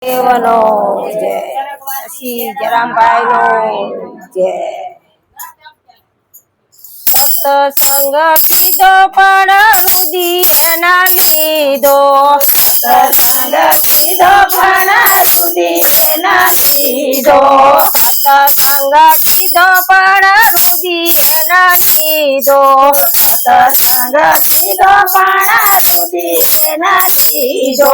દેવનો જય શ્રી જરામભાઈ નો જય સત્સંગ કીધો પણ રુધિર ના લીધો સત્સંગ કીધો પણ રુધિર ના લીધો સત્સંગ કીધો પણ રુધિર ના લીધો સત્સંગ કીધો પણ રુધિર ના લીધો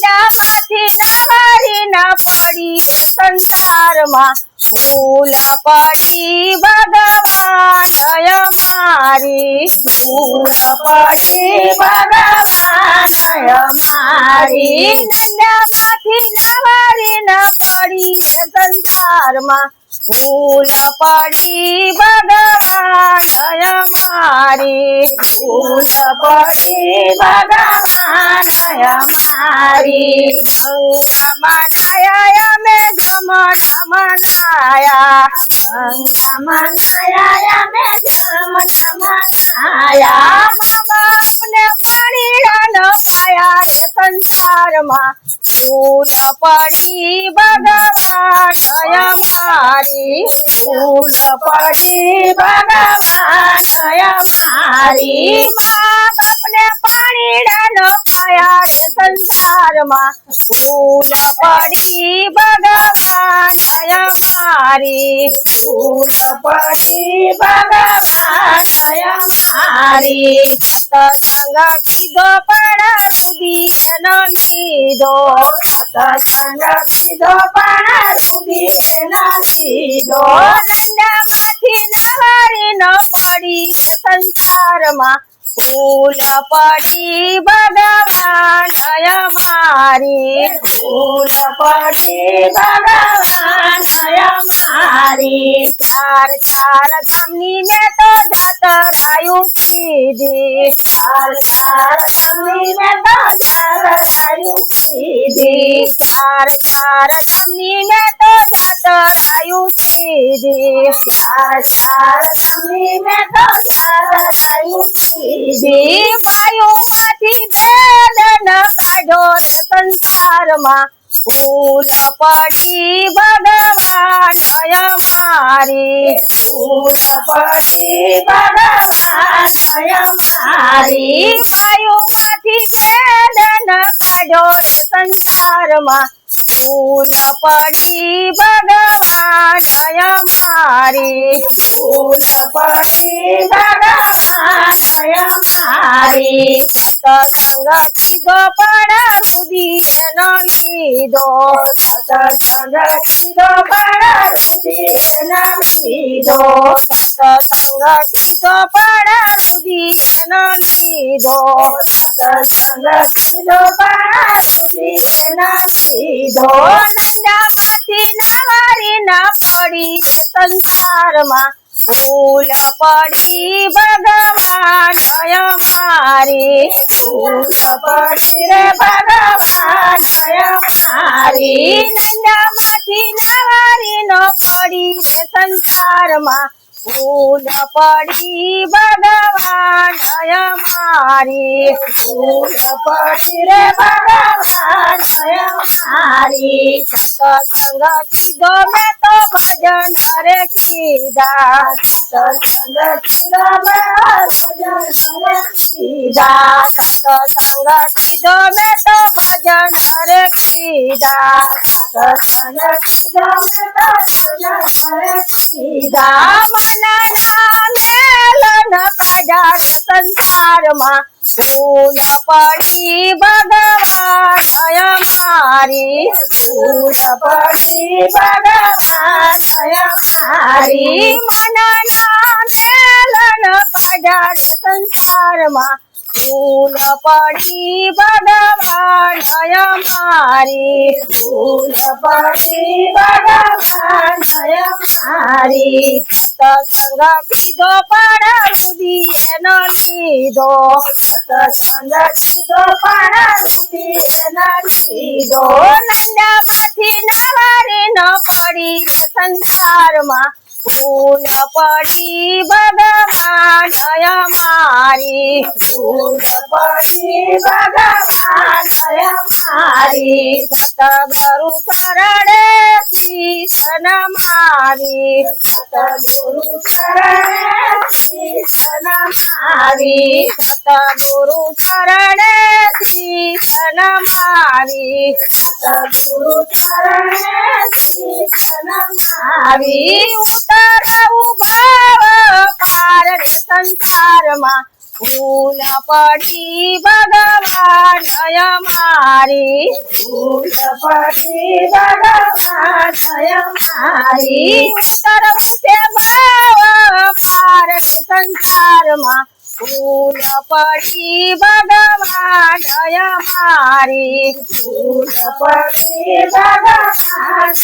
નંદામાંથી નવારી ના પડી સંસારમાં ભૂલ પડી ભગવાન અમારી ભૂલ પડી ભગવાન અમારી નંદામાંથી નવારી ના પડી સંસારમાં ભૂલ પડી ભગવાન અમારી ભૂલ પડી ભગવાન અમારી ગંગા મનાયા અમે જમણ મનાયા ગંગા મનાયા અમે જમણ મનાયા મા બાપને પાણી ન પાયા રે સંસારમાં ભૂલ પડી ભગવાન અમારી ભૂલ પડી ભગવાન અમારી મા બાપને પાણી ન પાયા રે સંસારમાં ભૂલ પડી ભગવાન અમારી ભૂલ પડી ભગવાન અમારી સત્સંગ કીધો પણ રુધિર ન લીધો સત્સંગ કીધો પણ રુધિર ના લીધો નંદામાંથી નવારી ન પડી સંસારમાં ભૂલ પડી ભગવાન અમારી ભૂલ પડી ભગવાન અમારી ચાર ચાર ધામની મેં તો જાતરાયું કીધી ચાર ચાર ધામની મેં તો જાતરાયું કીધી ચાર ચાર ધામની મેં તો જાતરાયું કીધી ચાર ચાર ધામની મેં તો જાતરાયું કીધી ભાઈઓમાંથી ભેદ ન કાઢ્યો રે સંસારમાં ભૂલ પડી ભગવાન અમારી ભૂલ પડી ભગવાન અમારી ભાઈઓમાંથી ભેદ ન કાઢ્યો રે સંસારમાં ભૂલ પડી ભગવાન અમારી ભૂલ પડી ભગવાન અમારી સત્સંગ કીધો પણ રુધિર ન લીધો સત્સંગ કીધો પણ રુધિર ના લીધો સત્સંગ કીધો પણ રુધિર ન લીધો સત્સંગ કીધો પણ રુધિર ના લીધો નંદામાંથી નવારી ના પડી સંસારમાં ભૂલ પડી ભગવાન અમારી ભૂલ પડી રે ભગવાન અમારી નંદામાંથી નવારી ન પડી સંસારમાં ભૂલ પડી ભગવાન અમારી ભૂલ પડી રે ભગવાન અમારી સત્સંગ કીધો મેં તો ભજન રે કીધા સત્સંગ કીધો ભજન કીધા સત્સંગ કીધો મેં તો ભજન રે કીધા સત્સંગ કીધો મેં તો ભજન કીધા મનના મેલન કાઢ્યા રે સંસારમાં ભૂલ પડી ભગવાન અમારી ભૂલ પડી ભગવાન અમારી મનના મેલન કાઢ્યા રે સંસારમાં ભૂલ પડી ભગવાન અમારી ભૂલ પડી ભગવાન અમારી સત્સંગ કીધો પણ રુધિર ન લીધો સત્સંગ કીધો પણ રુધિર ના લીધો નંદામાંથી નવારી ન પડી સંસારમાં ભૂલ પડી ભગવાન અમારી ભૂલ પડી ભગવાન અમારી સતગુરુ શરણે શીશ નમાવી સતગુરુ શરણે શીશ નમાવી સતગુરુ શરણે શીશ નમાવી સતગુરુ શરણે શીશ નમાવી ઉતરવું ભાવ પાર રે સંસારમાં ભૂલ પડી ભગવાન અમારી ભૂલ પડી ભગવાન અમારી ઉતરવું છે ભાવ પાર રે સંસારમાં ભૂલ પડી ભગવાન અમારી ભૂલ પડી ભગવાન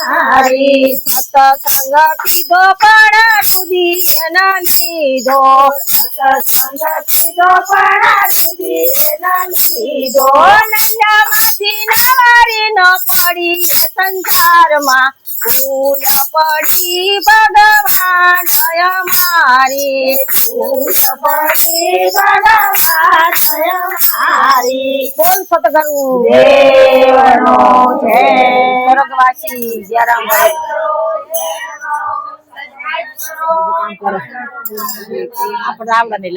અમારી સત્સંગ કીધો પણ રુધિર ન લીધો સત્સંગ કીધો પણ રુધિર ન લીધો નંદામાંથી નવારી ન પડી રે સંસારમાં ભૂલ પડી ભગવાન અમારી ભૂલ પડી ભગવાન અમારી બોલ સતગુરુ દેવનો જય સ્વર્ગવાસી જયરામ ભગત આપણે આવડે નહીં